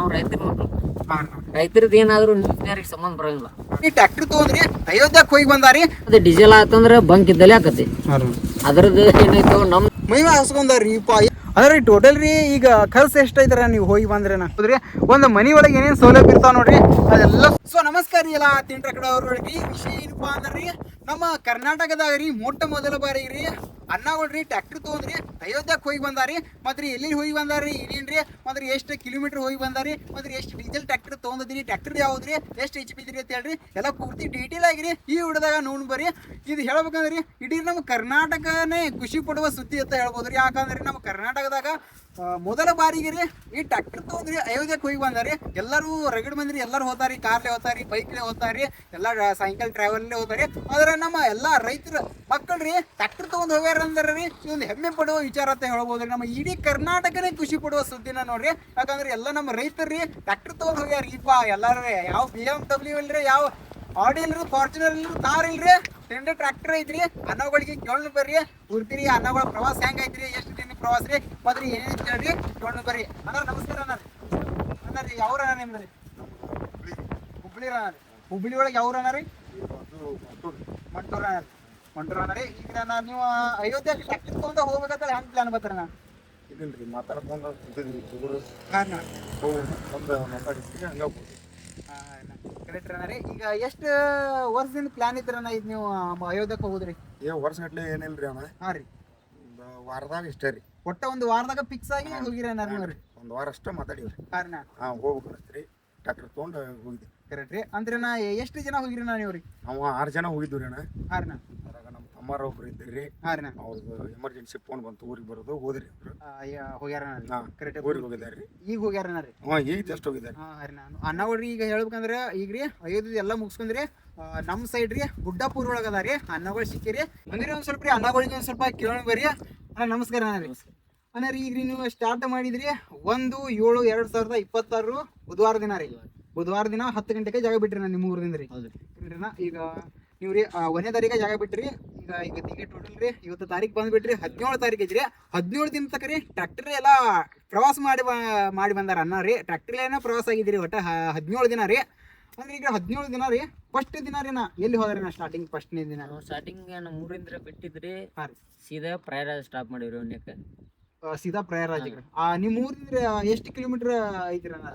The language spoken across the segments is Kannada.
ನಾವು ರೈತರ ಮಕ್ಕಳು. ಹಾಂ ರೈತರದ್ದು ಏನಾದ್ರು ನ್ಯೂಸ್ನವ್ರಿಗೆ ಸಂಬಂಧ ಬರಂಗಿಲ್ಲ. ಈ ಟ್ರ್ಯಾಕ್ಟರ್ ತೊಗೊಂಡ್ರಿ ಅಯೋಧ್ಯಕ್ಕೆ ಹೋಗಿ ಬಂದಾರಿ. ಅದು ಡೀಸೆಲ್ ಆತಂದ್ರೆ ಬಂಕ್ ಇದ್ದಲ್ಲೇ ಆಕತಿ. ಅದ್ರದ್ದು ಏನಾಯ್ತು ನಮ್ಮ ಮೈಮಾ ಹಸ್ಕೊಂಡಾರ್ರಿ ಅದ್ರಿ ಟೋಟಲ್ ರೀ. ಈಗ ಖರ್ಚು ಎಷ್ಟೈತರ ನೀವು ಹೋಗಿ ಬಂದ್ರೇನ ಹೌದ್ರಿ? ಒಂದು ಮನಿ ಒಳಗೆ ಏನೇನು ಸೌಲಭ್ಯ ಇರ್ತಾವ ನೋಡ್ರಿ ಅದೆಲ್ಲ. ಸೊ ನಮಸ್ಕಾರ ರೀ ಎಲ್ಲ ತಿಂಟ್ರ ಕಡೆ ಅವ್ರಿ. ವಿಷಯ ಏನಪ್ಪಾ ಅಂದ್ರಿ, ನಮ್ಮ ಕರ್ನಾಟಕದಾಗ ರೀ ಮೊಟ್ಟ ಮೊದಲ ಬಾರಿ ರೀ ಅಣ್ಣಗಳ್ರಿ ಟ್ರ್ಯಾಕ್ಟರ್ ತೊಗೊಂಡ್ರಿ ಅಯೋಧ್ಯಕ್ಕೆ ಹೋಗಿ ಬಂದಾರಿ. ಮತ್ತೆ ಎಲ್ಲಿ ಹೋಗಿ ಬಂದಾರಿ, ಏನೇನ್ರಿ, ಮತ್ತೆ ಎಷ್ಟು ಕಿಲೋಮೀಟರ್ ಹೋಗಿ ಬಂದಾರಿ, ಮತ್ತೆ ಎಷ್ಟು ಡೀಸೆಲ್ ಟ್ರ್ಯಾಕ್ಟರ್ ತೊಗೊಂಡಿರಿ, ಟ್ರ್ಯಾಕ್ಟರ್ ಯಾವ್ದ್ರಿ, ಎಷ್ಟು HP ಇದ್ರಿ ಅಂತ ಹೇಳ್ರಿ ಎಲ್ಲ ಪೂರ್ತಿ ಡೀಟೇಲ್ ಆಗಿರಿ ಈ ವಿಡಿಯೋದಾಗ ನೋಡಿ ಬರ್ರಿ. ಇದು ಹೇಳ್ಬೇಕಂದ್ರಿ ಇಡೀ ನಮ್ಮ ಕರ್ನಾಟಕನೇ ಖುಷಿ ಪಡುವ ಸುದ್ದಿ ಅಂತ ಹೇಳ್ಬೋದ್ರಿ. ಯಾಕಂದ್ರೆ ನಮ್ಮ ಕರ್ನಾಟಕದಾಗ ಮೊದಲ ಬಾರಿಗೆ ರೀ ಈ ಟ್ರ್ಯಾಕ್ಟರ್ ತೊಗೊಂಡ್ರಿ ಅಯೋಧ್ಯಕ್ಕೆ ಹೋಗಿ ಬಂದಾರಿ. ಎಲ್ಲರೂ ರಗಡ್ ಮಂದಿ ಎಲ್ಲರೂ ಹೋಗ್ತಾರಿ, ಕಾರ್ಲೆ ಹೋಗ್ತಾರಿ, ಬೈಕ್ಲೆ ಹೋಗ್ತಾರಿ, ಎಲ್ಲ ಸೈಕಲ್ ಟ್ರಾವೆಲ್ಲೇ ಹೋಗ್ತಾರಿ. ಆದ್ರೆ ನಮ್ಮ ಎಲ್ಲ ರೈತರ ಮಕ್ಕಳ್ರಿ ಟ್ರ್ಯಾಕ್ಟರ್ ತೊಗೊಂಡು ಹೋಗ್ಯಾರ ಅಂದ್ರೆ ರೀ ಇದೊಂದು ಹೆಮ್ಮೆ ಪಡುವ ವಿಚಾರ ಅಂತ ಹೇಳ್ಬೋದ್ರಿ. ನಮ್ಮ ಇಡೀ ಕರ್ನಾಟಕನೇ ಖುಷಿ ಪಡುವ ಸುದ್ದಿನ ನೋಡ್ರಿ. ಯಾಕಂದ್ರೆ ಎಲ್ಲ ನಮ್ಮ ರೈತರು ಟ್ರ್ಯಾಕ್ಟರ್ ತೊಗೊಂಡು ಹೋಗ್ಯಾರ. ಇಪ್ಪ ಎಲ್ಲಾರು ಯಾವ BMW ಇಲ್ರಿ, ಯಾವ ಆಡಿ ಇಲ್ರಿ, ಫಾರ್ಚುನರ್ ಇಲ್ರಿ, ಕಾರ್ ಇಲ್ರಿ, ಟೆಂಡರ್ ಟ್ರ್ಯಾಕ್ಟರ್ ಐತ್ರಿ. ಅನ್ನಗಳಿಗೆ ಕೇಳ್ ಬರ್ರಿ ಪೂರ್ತಿರಿ ಅನ್ನಗಳ ಪ್ರವಾಸ ಹೆಂಗ ಐತ್ರಿ, ಎಷ್ಟು ದಿನ ಪ್ರವಾಸ ರೀ, ಮತ್ತೆ ಏನೇನು ಹೇಳ್ರಿ ಕೇಳ್ ಬರ್ರಿ. ಅಣ್ಣ ನಮಸ್ಕಾರ ಅಣ್ಣ ರೀ. ಯಾವ್ರ ಅಣ್ಣ ನಿಮ್ದು ರೀ? ಹುಬ್ಳಿ ಅಣ್ಣ ರೀ. ಹುಬ್ಳಿ ಒಳಗೆ ಯಾವ್ರ ಅಣ್ಣ ರೀ? ಮಂಟೂರ್ ಅಣ್ಣ ರೀ. ಮಂಟೂರ್ ಅಣ್ಣ ರೀ. ಈಗ ನಾನು ನೀವು ಅಯೋಧ್ಯಕ್ಕೆ ಟ್ರ್ಯಾಕ್ಟರ್ ತೊಗೊಂಡು ಹೋಗ್ಬೇಕಂತ ಹೆಂಗ್ ಪ್ಲಾನ್ ಬರ್ತಾರ ಅಣ್ಣ? ಇದಿಲ್ರಿ ಮಾತಾಡ್ಕೊಂಡು ಕರೆಕ್ಟ್ ಅಣ್ಣ ರೀ. ಈಗ ಎಷ್ಟು ವರ್ಷದಿಂದ ಪ್ಲಾನ್ ಇದ್ರಣ್ಣ ಇದು ನೀವು ಅಯೋಧ್ಯಕ್ಕೆ ಹೋಗುದ್ರಿ? ವರ್ಷಗಟ್ಲೆ ಏನಿಲ್ರಿ ಅಣ್ಣ. ಹಾಂ ರೀ. ಒಂದು ವಾರದಾಗ ಇಷ್ಟೇ ರೀ. ಒಟ್ಟ ಒಂದು ವಾರದಾಗ ಫಿಕ್ಸ್ ಆಗಿ ಹೋಗಿರಿ ಅಣ್ಣ ರೀ? ಒಂದು ವಾರ ಅಷ್ಟೇ ಮಾತಾಡಿವ್ರಿ. ಹಾಂ ಹೋಗ್ಬೇಕಂತ್ರಿ ಟ್ರ್ಯಾಕ್ಟರ್ ತೊಗೊಂಡು ಹೋಗಿದ್ವಿ. ಕರೆಕ್ಟ್ ರೀ. ಅಂದ್ರೆ ನಾ ಎಷ್ಟು ಜನ ಹೋಗಿರಿ ಅಣ್ಣ ನೀವು ರೀ? ನಾವು 6 ಜನ ಹೋಗಿದ್ವಿ ರೀ ಅಣ್ಣ. ಹಾಂ ರೀ. ಅದ್ರಾಗ ನಮ್ಮ ತಮ್ಮಾರ ಒಬ್ರು ಇದ್ರಿ ರೀ. ಹಾಂ ರೀ. ಅವ್ರದ್ದು ಎಮರ್ಜೆನ್ಸಿ ಫೋನ್ ಬಂತು, ಊರಿಗೆ ಬರೋದು ಹೋದ್ರಿ ಅವರು. ಹೋಗ್ಯಾರ ಕರೆಕ್ಟ್. ಊರಿಗೆ ಹೋಗಿದ್ದಾರೆ ರೀ. ಈಗ ಹೋಗ್ಯಾರ ರೀ? ಈಗ ಜಸ್ಟ್ ಹೋಗಿದ್ದಾರೆ. ಹಾಂ ರೀ. ನಾನು ಅನ್ನಗಳ್ರಿ ಈಗ ಹೇಳ್ಬೇಕಂದ್ರೆ ಈಗ ರೀ ಅಯೋಧ್ಯೆ ಎಲ್ಲ ಮುಗಿಸ್ಕೊಂಡ್ರಿ ನಮ್ಮ ಸೈಡ್ ರೀ ಗುಡ್ಡಾಪುರ ಒಳಗೆ ಅದ ರೀ ಅನ್ನಗಳು ಸಿಕ್ಕಿರಿ. ಅಂದ್ರೆ ಒಂದು ಸ್ವಲ್ಪ ರೀ ಅನ್ನಗಳಿಗೆ ಒಂದು ಸ್ವಲ್ಪ ಕೇಳೋಣ ಬರ್ರಿ. ಅಣ್ಣ ನಮಸ್ಕಾರ ಅಣ್ಣ ರೀ. ಅಣ್ಣ ರೀ ಈಗ ರೀ ನೀವು ಸ್ಟಾರ್ಟ್ ಮಾಡಿದ್ರಿ 1/7/2026 ಬುಧವಾರ ದಿನ ರೀ. ಬುಧವಾರ ದಿನ 10 ಗಂಟೆಗೆ ಜಾಗ ಬಿಟ್ರಿ ನಾನು ನಿಮ್ಮ ಊರಿಂದ ರೀ. ಈಗ ನೀವು ರೀ 1ನೇ ತಾರೀಕಿಗೆ ಜಾಗ ಬಿಟ್ರಿ. ಈಗ ಟೋಟಲ್ ರೀ ಇವತ್ತು ತಾರೀಕು ಬಂದ್ಬಿಟ್ರಿ 17 ತಾರೀಕು ಐತ್ರಿ. 17 ದಿನ ತಕ ರೀ ಟ್ರ್ಯಾಕ್ಟರ್ ಎಲ್ಲ ಪ್ರವಾಸ ಮಾಡಿ ಬಂದಾರ ಅನ್ನ ರೀ. ಟ್ರ್ಯಾಕ್ಟರ್ ಏನೋ ಪ್ರವಾಸ ಆಗಿದ್ದೀರಿ ಒಟ್ಟು 17 ದಿನ ರೀ. ಅಂದ್ರೆ ಈಗ 17 ದಿನ ರೀ. ಫಸ್ಟ್ ದಿನ ರೀ ನಾ ಎಲ್ಲಿ ಹೋದ್ರಿ ನಾ ಸ್ಟಾರ್ಟಿಂಗ್ ಫಸ್ಟ್ನೇ ದಿನ? ಸ್ಟಾರ್ಟಿಂಗ್ ನಮ್ಮ ಊರಿಂದ ಬಿಟ್ಟಿದ್ರಿ. ಹಾಂ ರೀ. ಸೀದಾ ಪ್ರಯಾರ ಸ್ಟಾಪ್ ಮಾಡಿವ್ರಿ ಒನ್ಯಕ್ಕೆ. ಸೀದಾ ಪ್ರಯಾಗರಾಜ್. ನಿಮ್ಮ ಊರಿಂದ ಎಷ್ಟು ಕಿಲೋಮೀಟರ್ ಐತ್ರಿ ಅಣ್ಣ?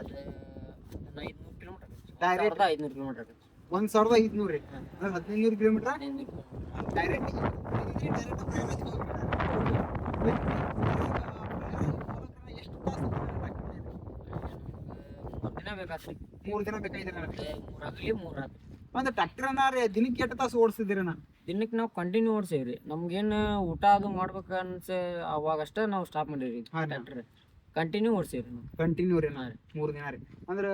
500 ಕಿಲೋಮೀಟರ್. Direct 500 kilometre. 1500 ರೀ. ಅಂದ್ರೆ 1500 ಕಿಲೋಮೀಟರ್ ಡೈರೆಕ್ಟ್ ದಿನ ಬೇಕಾತ್ರಿ. 3 ದಿನ ಬೇಕಾಗಿದ್ರಿ ನನಗೆ. 3 ಆಗಲಿ 3 ರಾತ್ರಿ. ಅಂದ್ರೆ ಟ್ರ್ಯಾಕ್ಟರ್ ಅನ್ನ ರೀ ದಿನಕ್ಕೆ ಎಷ್ಟು ತಾಸು ಓಡಿಸಿದ್ರಿ ಅಣ್ಣ? ದಿನಕ್ಕೆ ನಾವು ಕಂಟಿನ್ಯೂ ಓಡಿಸೇವ್ರಿ. ನಮ್ಗೇನು ಊಟ ಅದು ಮಾಡ್ಬೇಕು ಅವಾಗಷ್ಟೇ ನಾವು ಸ್ಟಾಪ್ ಮಾಡೀವಿ. ಟ್ರ್ಯಾಕ್ಟರ್ ಕಂಟಿನ್ಯೂ ಓಡಿಸೇವ್ರಿ ನಾವು. ಕಂಟಿನ್ಯೂ ರೀ. 3 ದಿನ ರೀ. ಅಂದ್ರೆ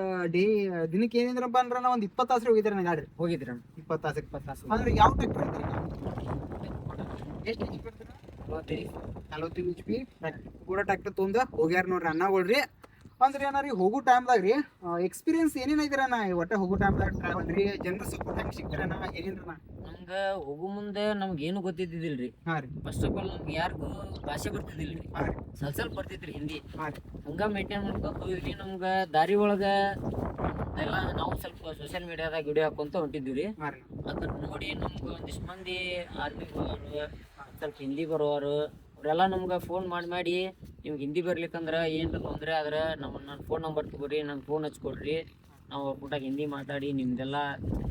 ದಿನಕ್ಕೆ ಏನಿದ್ರಪ್ಪ ಅಂದ್ರೆ ನಾವು ಒಂದು 20 ತಾಸು ಹೋಗಿದ್ರಿ ನಾ ಗಾಡಿ ಹೋಗಿದ್ರಿ ಅಣ್ಣ. 20 ತಾಸು. ಅಂದ್ರೆ ಯಾವ ಟ್ರ್ಯಾಕ್ಟರ್ ಐತ್ರಿ? ಎಷ್ಟು HP ಬರ್ತೀರಾ? 45 HP ಕೂಡ ಟ್ರ್ಯಾಕ್ಟರ್ ತೊಂದ ಹೋಗ್ಯಾರ ನೋಡ್ರಿ ಅನ್ನಗಳ್ರಿ. ಅಂದ್ರೆ ಏನಾರಿ ಹೋಗೋ ಟೈಮ್ದಾಗ ರೀ ಎಕ್ಸ್ಪೀರಿಯನ್ಸ್ ಏನೇನು ಐತಿರ ನಾ ಒಟ್ಟೆ ಹೋಗೋ ಟೈಮ್ದಾಗ ಟ್ರಾವೆಲ್ ರೀ ಜನರ ಸಪೋರ್ಟ್ ಹೆಂಗೆ ಸಿಗ್ತಾರಣ್ಣ ಏನೇನ್ರಿ ನಾ? ನಮ್ಗೆ ಹೋಗೋ ಮುಂದೆ ನಮ್ಗೆ ಏನು ಗೊತ್ತಿದ್ದಿಲ್ರಿ. ಹಾಂ ರೀ. ಫಸ್ಟ್ ಆಫ್ ಆಲ್ ನಮ್ಗೆ ಯಾರಿಗೂ ಭಾಷೆ ಬರ್ತಿದ್ದಿಲ್ರಿ. ಹಾಂ ರೀ. ಸ್ವಲ್ಪ ಬರ್ತಿದ್ರಿ ಹಿಂದಿ. ಹಾಂ ರೀ. ಹಂಗೆ ಮೇಂಟೈನ್ ಮಾಡ್ಕೊಂಡು ಹೋಗಿದ್ರಿ. ನಮ್ಗೆ ದಾರಿ ಒಳಗೆ ಎಲ್ಲ ನಾವು ಸ್ವಲ್ಪ ಸೋಷಿಯಲ್ ಮೀಡಿಯಾದಾಗ ವಿಡಿಯೋ ಹಾಕೊಂತ ಹೊಂಟಿದ್ವಿ ರೀ. ಹಾಂ ರೀ. ಅದನ್ನ ನೋಡಿ ನಮ್ಗೆ ಒಂದಿಷ್ಟು ಮಂದಿ ಆರ್ಮಿ ಬರೋರು, ಸ್ವಲ್ಪ ಹಿಂದಿ ಬರೋರು ಅವರೆಲ್ಲ ನಮ್ಗೆ ಫೋನ್ ಮಾಡಿ ನಿಮ್ಗೆ ಹಿಂದಿ ಬರ್ಲಿಕ್ಕಂದ್ರೆ ಏನು ತೊಂದರೆ ಆದ್ರೆ ನನ್ನ ಫೋನ್ ನಂಬರ್ ತಗೋರಿ, ನನ್ನ ಫೋನ್ ಹಚ್ಕೊಡ್ರಿ, ನಾವು ಅವ್ರ ಕೂಟಾಗ ಹಿಂದಿ ಮಾತಾಡಿ ನಿಮ್ದೆಲ್ಲ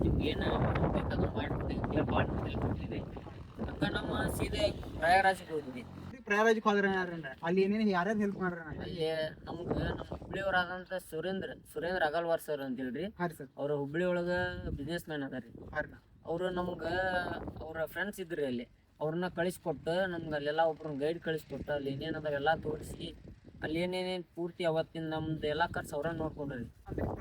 ನಿಮ್ಗೇನು ಬೇಕಾದ್ರೂ ಮಾಡ್ಕೊಡ್ತೀವಿ ಮಾಡ್ಕೊಡ್ತೀವಿ. ಹಂಗೆ ನಮ್ಮ ಸೀದಾ ಪ್ರಯಾಗರಾಜ್ಗೆ ಹೋದ್ವಿ. ಪ್ರಯಾಗರಾಜ್ಗೆ ಹೋದ್ರೆ ಅಲ್ಲಿ ಏನೇನು ಯಾರ್ಯಾರು ಹೆಲ್ಪ್ ಮಾಡ್ರಿ? ಅಲ್ಲಿ ನಮ್ಗೆ ನಮ್ಮ ಹುಬ್ಳಿಯವರಾದಂಥ ಸುರೇಂದ್ರ ಅಗಲ್ವಾರ್ ಸರ್ ಅಂತ ಹೇಳ್ರಿ. ಹಾಂ ರೀ ಸರ್. ಅವ್ರ ಹುಬ್ಳಿ ಒಳಗೆ ಬಿಸ್ನೆಸ್ ಮ್ಯಾನ್ ಅದ ರೀ. ಹಾಂ ರೀ. ಅವರು ನಮ್ಗೆ ಅವರ ಫ್ರೆಂಡ್ಸ್ ಇದ್ರಿ ಅಲ್ಲಿ. ಅವ್ರನ್ನ ಕಳಿಸ್ಕೊಟ್ಟು ನಮ್ಗೆ ಅಲ್ಲೆಲ್ಲ ಒಬ್ರನ್ನ ಗೈಡ್ ಕಳಿಸ್ಕೊಟ್ಟು ಅಲ್ಲಿ ಏನೇನದ ಎಲ್ಲ ತೋರಿಸಿ ಅಲ್ಲಿ ಏನೇನೇನು ಪೂರ್ತಿ ಅವತ್ತಿನ ನಮ್ದು ಎಲ್ಲ ಖರ್ಚು ಅವ್ರ ನೋಡ್ಕೊಂಡ್ರಿ.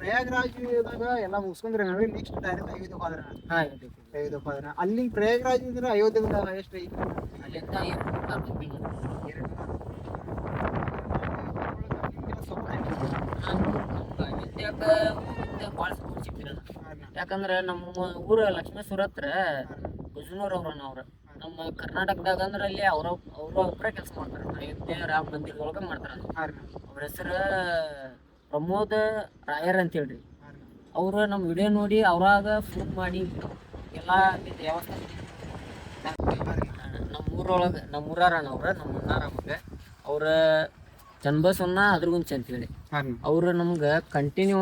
ಪ್ರಯಾಗರಾಜ್ದಾಗ ಎಲ್ಲ ಮುಗಿಸ್ಕೊಂಡ್ರೆ ನೆಕ್ಸ್ಟ್ ಡೈರೆಕ್ಟ್ ಅಯೋಧ್ಯಕ್ಕೆ ಹೋದ್ರೆ? ಹಾಂ ಅಯೋಧ್ಯಕ್ಕೆ ಹೋದ್ರೆ ಅಲ್ಲಿ ಪ್ರಯಾಗರಾಜ್ ಇದ್ರೆ ಅಯೋಧ್ಯೆ ಎಷ್ಟು ಐತಿ? ಅಲ್ಲಿಂದ ಭಾಳ ಸಪೋರ್ಟ್ ಸಿಗ್ತೀರ. ಯಾಕಂದ್ರೆ ನಮ್ಮ ಊರು ಲಕ್ಷ್ಮೇಶ್ವರ ಹತ್ರ ಗುಜನೂರ್ ಅವ್ರನ್ನ ಅವ್ರು ನಮ್ಮ ಕರ್ನಾಟಕದಾಗ ಅಂದ್ರೆ ಅಲ್ಲಿ ಒಬ್ಬರೇ ಕೆಲಸ ಮಾಡ್ತಾರೆ. ಅಯೋಧ್ಯೆ ರಾಮ ಮಂದಿರ ಒಳಗೆ ಮಾಡ್ತಾರೆ. ಅವ್ರ ಹೆಸರು ಪ್ರಮೋದ್ ರಾಯರ್ ಅಂತ ಹೇಳ್ರಿ. ಅವ್ರು ನಮ್ಮ ವಿಡಿಯೋ ನೋಡಿ ಅವ್ರಾಗ ಫೋನ್ ಮಾಡಿ ಎಲ್ಲ ವ್ಯವಸ್ಥೆ ನಮ್ಮೂರೊಳಗೆ ನಮ್ಮೂರಾರಣ್ಣ ಅವ್ರ ನಮ್ಮ ಮುನ್ನಾರ ಮಗ ಅವ್ರ ಚನ್ನಬಸವಣ್ಣ ಅದ್ರಗುಂಚ ಅಂತೇಳಿ ಅವ್ರು ನಮ್ಗೆ ಕಂಟಿನ್ಯೂ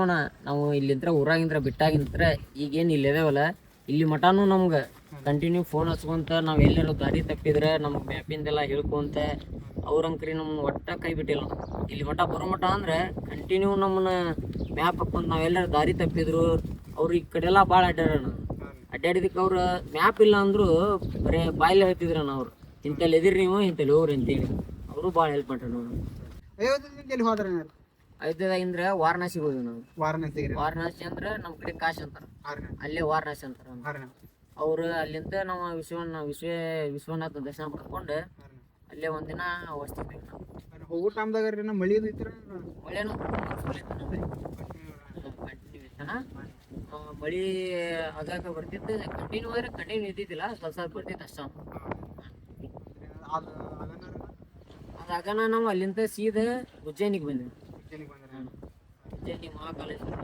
ನಾವು ಇಲ್ಲಿಂತ್ರ ಊರಾಗಿಂತ್ರ ಬಿಟ್ಟಾಗಿಂತ್ರ ಈಗೇನು ಇಲ್ಲಿದೇವಲ್ಲ ಇಲ್ಲಿ ಮಠನೂ ನಮ್ಗೆ ಕಂಟಿನ್ಯೂ ಫೋನ್ ಹಚ್ಕೊಂತ ನಾವು ಎಲ್ಲರೂ ದಾರಿ ತಪ್ಪಿದ್ರೆ ನಮ್ಗೆ ಮ್ಯಾಪಿಂದೆಲ್ಲ ಹೇಳ್ಕೊಂತ ಅವ್ರಂಕ್ರಿ ನಮ್ಮನ್ನ ಒಟ್ಟ ಕೈ ಬಿಟ್ಟಿಲ್ಲ. ಇಲ್ಲಿ ಮಠ ಬರೋ ಮಠ ಅಂದ್ರೆ ಕಂಟಿನ್ಯೂ ನಮ್ಮನ್ನ ಮ್ಯಾಪ್ ಹಾಕೊಂಡು ನಾವೆಲ್ಲರೂ ದಾರಿ ತಪ್ಪಿದ್ರು ಅವ್ರು ಈ ಕಡೆ ಎಲ್ಲ ಭಾಳ ಅಡ್ಡಾಡೋಣ. ಅಡ್ಡಾಡಿದಕ್ಕೆ ಅವ್ರು ಮ್ಯಾಪ್ ಇಲ್ಲ ಅಂದ್ರು ಬರೀ ಬಾಯಲ್ಲಿ ಹೇಳ್ತಿದ್ರಣ್ಣ ಅವ್ರು, ಇಂತಲ್ಲಿ ಎದಿರಿ ನೀವು ಇಂತಲ್ಲಿ ಹೋಗ್ರಿ ಅಂತೇಳಿ ಅವರು ಭಾಳ ಹೆಲ್ಪ್ ಮಾಡ್ರಿ ನಾವು. ಅಯೋಧ್ಯದಾಗಿಂದ್ರ ವಾರಣಾಸಿಗೆ ಹೋದ್ವಿ ನಾವು. ವಾರಣಾಸಿ ಅಂದ್ರೆ ನಮ್ಮ ಕಡೆ ಕಾಶಿ ಅಂತಾರ, ಅಲ್ಲೇ ವಾರಣಾಸಿ ಅಂತಾರ. ಅವ್ರು ಅಲ್ಲಿಂದ ನಾವು ವಿಶ್ವನಾಥ ದರ್ಶನ ಪಡ್ಕೊಂಡು ಅಲ್ಲೇ ಒಂದಿನ ವಸ್ತಿದ್ವಿ ನಾವು. ಹೋಗೋ ಟೈಮ್ದಾಗ ಮಳಿ ಮಳೆನೂ ಕಂಟಿನ್ಯೂ ಇತ್ತಣ್ಣ. ಮಳಿ ಆಗಾಗ ಬರ್ತಿತ್ತು, ಕಂಟಿನ್ಯೂ ಅಂದ್ರೆ ಕಂಟಿನ್ಯೂ ಇದ್ದಿದ್ದಿಲ್ಲ, ಸ್ವಲ್ಪ ಬರ್ತಿತ್ತು ಅಷ್ಟ. ಅದಾಗನ ನಾವು ಅಲ್ಲಿಂದ ಸೀದಾ ಉಜ್ಜಯಿನಿಗೆ ಬಂದ್ವಿ. ಉಜ್ಜಯಿನಿ ಮಹಾಕಾಲೇಶ್ವರ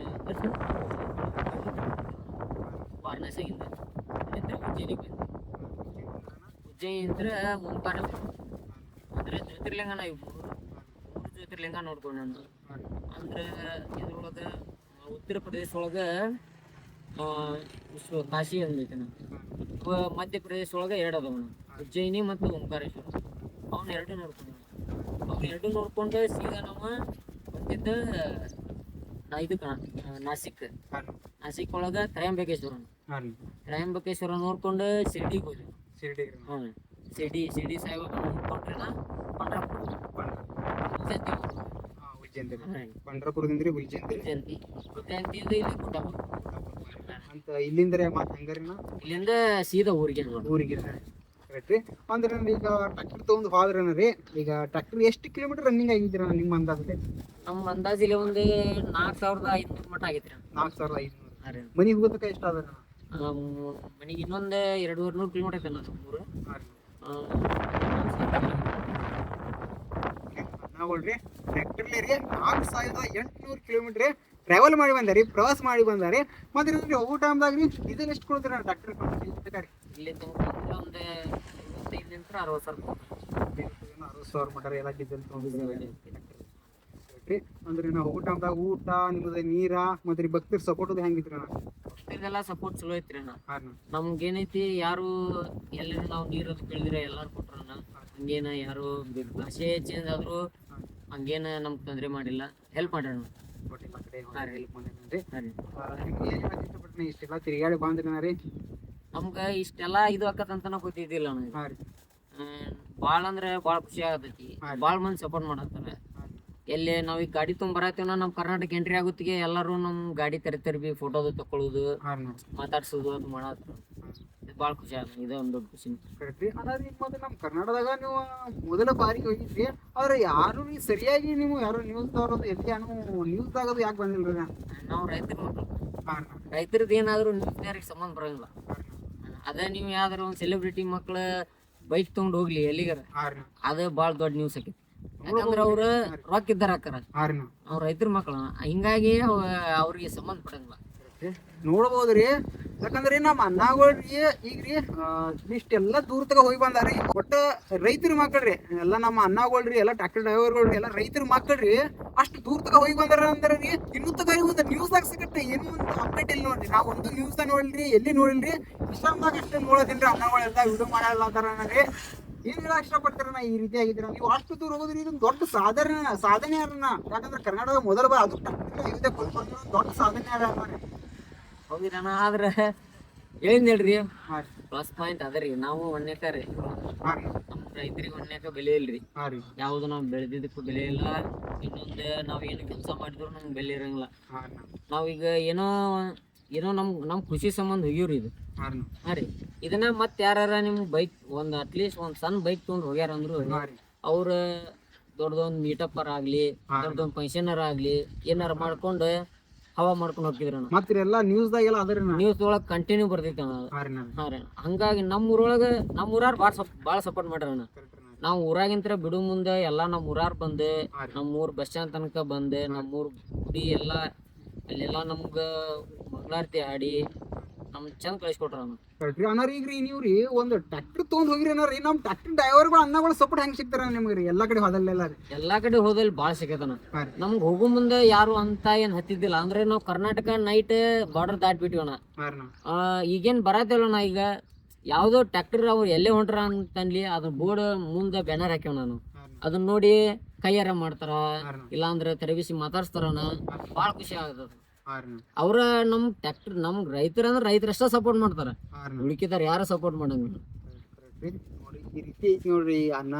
ವಾರಣಾಸಿಯಿಂದ ಅಲ್ಲಿಂದ ಉಜ್ಜಯಿನಿಗೆ ಬಂದ್ವಿ. ಉಜ್ಜಯಿನಿ ಅಂದ್ರೆ ಓಂಕಾರ ಅಂದ್ರೆ ಜ್ಯೋತಿರ್ಲಿಂಗನ ಇವು 3 ಜ್ಯೋತಿರ್ಲಿಂಗ ನೋಡ್ಕೊಂಡು ನಾನು. ಅಂದ್ರೆ ಇದ್ರೊಳಗೆ ಉತ್ತರ ಪ್ರದೇಶ ಒಳಗೆ ಕಾಶಿ ಅಂದೈತೆ ನಾವು. ಮಧ್ಯಪ್ರದೇಶ ಒಳಗೆ 2 ಅದಾವ, ಉಜ್ಜಯಿನಿ ಮತ್ತು ಓಂಕಾರೇಶ್ವರ. ಅವ್ನ 2 ನೋಡ್ಕೊಂಡು ನೋಡ್ಕೊಂಡು ಸೀದಾ ನಾವು ಬಂದಿದ್ದ ಇದಕ್ಕೆ ನಾಸಿಕ್ ಒಳಗೆ ತ್ರಯಂಬಕೇಶ್ವರ ನೋಡ್ಕೊಂಡು ಶಿರ್ಡಿಗೆ ಹೋದ್ವಿ. ಶಿರ್ಡಿ ಸಾಯಿಬಾಬಾ ನೋಡ್ಕೊಂಡ್ರೆ ಪಂಡ್ರಪುರದಿಂದ ಇಲ್ಲಿಂದ ಇಲ್ಲಿಂದ ಸೀದಾ ಊರಿಗೆ ಕರೆಕ್ಟ್ರಿ. ಅಂದ್ರೆ ಈಗ ಟ್ರ್ಯಾಕ್ಟರ್ ತಗೊಂಡು ಹೋದ್ರಿ. ಈಗ ಟ್ರ್ಯಾಕ್ಟರ್ ಎಷ್ಟು ಕಿಲೋಮೀಟರ್ ರನ್ನಿಂಗ್ ಆಗಿದ್ದೀರ ನಿಮ್ಮ ಅಂದಾಜಲ್ಲಿ? ನಮ್ಮ ಅಂದಾಜಿಗೆ ಒಂದು 4500 ಮಟ್ಟ ಆಗೈತ್ರಿ. 4500 ಮನೆಗೆ ಹೋಗೋದಕ್ಕೆ ಎಷ್ಟು ಅದ? ಮನೆಗೆ ಇನ್ನೊಂದು 200-300 ಕಿಲೋಮೀಟರ್ ಐತೆ ನಮ್ಮೂರು. ನೋಡ್ರಿ ಟ್ರ್ಯಾಕ್ಟರ್ಲಿ ರೀ 4800 ಕಿಲೋಮೀಟರ್ ಟ್ರಾವೆಲ್ ಮಾಡಿ ಬಂದಾರಿ, ಪ್ರವಾಸ ಮಾಡಿ ಬಂದಾರಿ. ಮತ್ತೆ ಹೋಗೋ ಟೈಮ್ದಾಗ ರೀ ಡೀಸೆಲ್ ಎಷ್ಟು ಕೊಡ್ತೀರ ಟ್ರ್ಯಾಕ್ಟರ್? ಇಲ್ಲಿ ಒಂದು 60,000 ಮಟ್ಟ ಎಲ್ಲ ಡೀಸೆಲ್ ತೊಗೊಂಡಿದ್ದೀವಿ. ಅಂದ್ರೆ ನಾವು ಹೋಗೋ ಟೈಮ್ದಾಗ ಊಟ, ನಿಮ್ಮದು ನೀರ ಮತ್ತೆ ಭಕ್ತರ ಸಪೋರ್ಟ್ ಹೆಂಗಿದ್ರಿ? ಭಕ್ತರಿಗೆಲ್ಲ ಸಪೋರ್ಟ್ ಚಲೋ ಐತ್ರಿ ಅಣ್ಣ. ನಮ್ಗೆ ಏನೈತಿ, ಯಾರು ಎಲ್ಲರೂ ನಾವು ನೀರು ಕೇಳಿದ್ರೆ ಎಲ್ಲಾರು ಕೊಟ್ರಣ್ಣ. ಹಂಗೇನ ಯಾರು ಭಾಷೆ ಚೇಂಜ್ ಆದ್ರು ಹಂಗೇನ ನಮ್ಗೆ ತೊಂದರೆ ಮಾಡಿಲ್ಲ, ಹೆಲ್ಪ್ ಮಾಡ್ಯಾರ. ಇಷ್ಟೆಲ್ಲ ತಿರುಗಾಡಿ ಬಂದ್ರಿ ನಮ್ಗೆ ಇಷ್ಟೆಲ್ಲ ಇದು ಆಕತ್ತಂತ ಗೊತ್ತಿದ್ದಿಲ್ಲ ನನಗೆ. ಭಾಳ ಅಂದ್ರೆ ಭಾಳ ಖುಷಿ ಆಗತೈತಿ. ಭಾಳ ಮಂದಿ ಸಪೋರ್ಟ್ ಮಾಡತ್ತಾರ. ಎಲ್ಲಿ ನಾವೀಗ ಗಾಡಿ ಬರತ್ತೀವನ ನಮ್ಮ ಕರ್ನಾಟಕ ಎಂಟ್ರಿ ಆಗುತ್ತಿಗೆ ಎಲ್ಲರೂ ನಮ್ಮ ಗಾಡಿ ತರ್ಬಿ ಫೋಟೋದು ತಕೊಳ್ಳೋದು, ಮಾತಾಡ್ಸೋದು ಅದು ಮಾಡತ್ತ. ಭಾಳ ಖುಷಿ ಆಗ, ಇದೇ ಒಂದು ದೊಡ್ಡ ಖುಷಿ. ನಮ್ಮ ಕರ್ನಾಟಕದಾಗ ನೀವು ಮೊದಲ ಬಾರಿಗೆ ಹೋಗಿದ್ರಿ, ಆದ್ರೆ ಯಾರು ಸರಿಯಾಗಿ ನೀವು ಯಾರು ನ್ಯೂಸ್ದವ್ರು ಎಲ್ಲಿ ನ್ಯೂಸ್ದಾಗದು ಯಾಕೆ ಬಂದಿಲ್ರಿ? ನಾವು ರೈತರ ಮಕ್ಕಳು, ರೈತರದ್ದು ಏನಾದ್ರು ನ್ಯೂಸ್ನವ್ರಿಗೆ ಸಂಬಂಧ ಬರೋಂಗಿಲ್ಲ. ಅದೇ ನೀವು ಯಾವ್ದಾರು ಒಂದು ಸೆಲೆಬ್ರಿಟಿ ಮಕ್ಳು ಬೈಕ್ ತಗೊಂಡು ಹೋಗ್ಲಿ ಎಲ್ಲಿಗಾರ, ಅದೇ ಭಾಳ ದೊಡ್ಡ ನ್ಯೂಸ್ ಆಕೈತಿ. ಯಾಕಂದ್ರೆ ಅವ್ರು ರೊಕ್ಕ ಇದ್ದಾರ ಹಾಕಾರ, ಅವ್ರ ರೈತರ ಮಕ್ಕಳ, ಹಿಂಗಾಗಿ ಅವ್ರಿಗೆ ಸಂಬಂಧ ಪಡಂಗಿಲ್ಲ. ನೋಡ್ಬೋದ್ರಿ. ಯಾಕಂದ್ರೆ ನಮ್ಮ ಅಣ್ಣಗಳ್ರಿ ಈಗ್ರಿ ಇಷ್ಟೆಲ್ಲ ದೂರ ತಗ ಹೋಗಿ ಬಂದಾರಿ. ಒಟ್ಟ ರೈತರ ಮಕ್ಕಳ್ರಿ ಎಲ್ಲ ನಮ್ಮ ಅಣ್ಣಗಳ್ರಿ, ಎಲ್ಲ ಟ್ರ್ಯಾಕ್ಟರ್ ಡ್ರೈವರ್ಗಳ್ರಿ, ಎಲ್ಲ ರೈತರ ಮಕ್ಕಳ್ರಿ ಅಷ್ಟು ದೂರ ತಗ ಹೋಗಿ ಬಂದಾರ ಅಂದ್ರೆ ರೀ ಇನ್ನೂ ತಗ ಒಂದು ನ್ಯೂಸ್ದಾಗ ಸಿಗತ್ತೆ. ಏನು ಒಂದು ಅಪ್ಡೇಟ್ ಇಲ್ಲಿ ನೋಡ್ರಿ, ನಾವು ಒಂದು ನ್ಯೂಸ್ದಾಗ ನೋಡಿಲ್ರಿ, ಎಲ್ಲಿ ನೋಡಿಲ್ರಿ. ಇನ್ಸ್ಟಾಗ್ರಾಮ್ದಾಗ ಅಷ್ಟೇ ನೋಡೋದಿನ್ರಿ ಅಣ್ಣಗಳೆಲ್ಲ ವಿಡಿಯೋ ಮಾಡಲ್ಲತ್ತಾರನ್ರಿ. ಏನ್ ಹೇಳಕ್ ಇಷ್ಟಪಡ್ತಾರ ಈ ರೀತಿ ಆಗಿದ್ರ? ನೀವು ಅಷ್ಟು ದೂರ ಹೋಗೋದ್ರಿ, ಇದೊಂದು ದೊಡ್ಡ ಸಾಧನೆ ಯಾರನ್ನ. ಯಾಕಂದ್ರೆ ಕರ್ನಾಟಕದ ಮೊದಲ ಅದು ದೊಡ್ಡ ಸಾಧನೆ ಯಾರ ಹೋಗಿದಾನ. ಆದ್ರೆ ಹೇಳಿದ್ ಹೇಳ್ರಿ, ಪ್ಲಸ್ ಪಾಯಿಂಟ್ ಅದರಿ, ನಾವು ಒಣ್ಣೆಕಾರಿ ನಮ್ಮ ರೈತರಿಗೆ ಒಣ್ಣೆಕ ಬೆಲೆ ಇಲ್ರಿ. ಯಾವ್ದು ನಾವು ಬೆಳೆದಿದ್ದಕ್ಕೂ ಬೆಲೆ ಇಲ್ಲ. ಇನ್ನೊಂದು ನಾವ್ ಏನು ಕೆಲಸ ಮಾಡಿದ್ರು ನಮ್ಗೆ ಬೆಲೆ ಇರಂಗಿಲ್ಲ. ನಾವೀಗ ಏನೋ ನಮ್ ಖುಷಿ ಸಂಬಂಧ ಹೋಗಿವ್ರಿ ಇದು. ಹಾ ರೀ, ಇದನ್ನ ಮತ್ತೆ ಯಾರ ನಿಮ್ ಬೈಕ್ ಒಂದ್ ಅಟ್ಲೀಸ್ಟ್ ಒಂದ್ ಸಣ್ಣ ಬೈಕ್ ತಗೊಂಡ್ ಹೋಗ್ಯಾರ ಅಂದ್ರು ಅವ್ರ ದೊಡ್ಡದೊಂದ್ ಮೀಟಪ್ಪರ್ ಆಗ್ಲಿ, ದೊಡ್ಡದೊಂದ್ ಫಂಕ್ಷನರ್ ಆಗ್ಲಿ ಏನಾರ ಮಾಡ್ಕೊಂಡು ಹವಾ ಮಾಡ್ಕೊಂಡು ಹೋಗ್ತಿದ್ರ. ಮತ್ತೆ ಎಲ್ಲ ನ್ಯೂಸ್ದಾಗೆಲ್ಲ ಅದ್ರ ನ್ಯೂಸ್ ಒಳಗ್ ಕಂಟಿನ್ಯೂ ಬರ್ತೈತಿ. ಹಾ ರೀ, ಹಂಗಾಗಿ ನಮ್ಮೂರೊಳಗ ನಮ್ಮೂರಾರ್ ಭಾಳ ಸಪೋರ್ಟ್ ಮಾಡ್ಯಾರ. ನಾವು ಊರಾಗಿಂತ್ರ ಬಿಡು ಮುಂದೆ ಎಲ್ಲಾ ನಮ್ಮ ಊರಾರ್ ಬಂದು ನಮ್ಮ ಊರ್ ಬಸ್ ಸ್ಟ್ಯಾಂಡ್ ತನಕ ಬಂದು ನಮ್ಮ ಊರ್ ಗುಡಿ ಎಲ್ಲಾ ಅಲ್ಲೆಲ್ಲಾ ನಮ್ಗ ಮಂಗಳಾರತಿ ಆಡಿ ನಮ್ ಚಂದ ಕಳಿಸ್ಕೊಟ್ರ ಕರೆಕ್ಟ್ರಿ ಅನ್ನಾರ ಈಗ್ರಿ ನೀವ್ರಿ ಒಂದು ಟ್ರ್ಯಾಕ್ಟರ್ ತೊಗೊಂಡ್ ಹೋಗಿರಿ ಅನ್ನಾರಿ ನಮ್ ಟ್ರ್ಯಾಕ್ಟರ್ ಡ್ರೈವರ್ಗಳು ಅನ್ನಗಳು ಸಪೋರ್ಟ್ ಹೆಂಗ್ ಸಿಗ್ತಾರ ನಿಮ್ಗೆ ರೀ ಎಲ್ಲಾ ಕಡೆ ಹೋದಲ್ಲೆಲ್ಲ ರೀ ಎಲ್ಲಾ ಕಡೆ ಹೋದಲ್ಲಿ ಬಾಳ ಸಿಗತನ ನಮ್ಗ್ ಹೋಗೋ ಮುಂದೆ ಯಾರು ಅಂತ ಏನ್ ಹತ್ತಿದ್ದಿಲ್ಲ ಅಂದ್ರೆ ನಾವು ಕರ್ನಾಟಕ ನೈಟ್ ಬಾರ್ಡರ್ ದಾಟ್ಬಿಟ್ಟಿವಣ ಈಗೇನ್ ಬರತ್ತಿಲ್ಲ ನಾ ಈಗ ಯಾವ್ದೋ ಟ್ರ್ಯಾಕ್ಟರ್ ಅವ್ರು ಎಲ್ಲೇ ಹೊಂಟ್ರ ಅಂತನ್ಲಿ ಅದ್ರ ಬೋರ್ಡ್ ಮುಂದೆ ಬ್ಯಾನರ್ ಹಾಕ್ಯವ ನಾನು ಅದನ್ನ ನೋಡಿ ಕೈಯಾರ ಮಾಡ್ತಾರ ಇಲ್ಲಾಂದ್ರೆ ತೆರವಿಸಿ ಮಾತಾಡ್ಸ್ತಾರನ ಬಾಳ ಖುಷಿ ಆಗದ ಅವ್ರ ನಮ್ ಟ್ರ್ಯಾಕ್ಟರ್ ನಮ್ ರೈತರ ಅಂದ್ರೆ ರೈತರಷ್ಟ ಸಪೋರ್ಟ್ ಮಾಡ್ತಾರ ಉಳಿಕಿದಾರ ಯಾರ ಸಪೋರ್ಟ್ ಮಾಡಂಗಿಲ್ಲ ಈ ರೀತಿ ಐತಿ ನೋಡ್ರಿ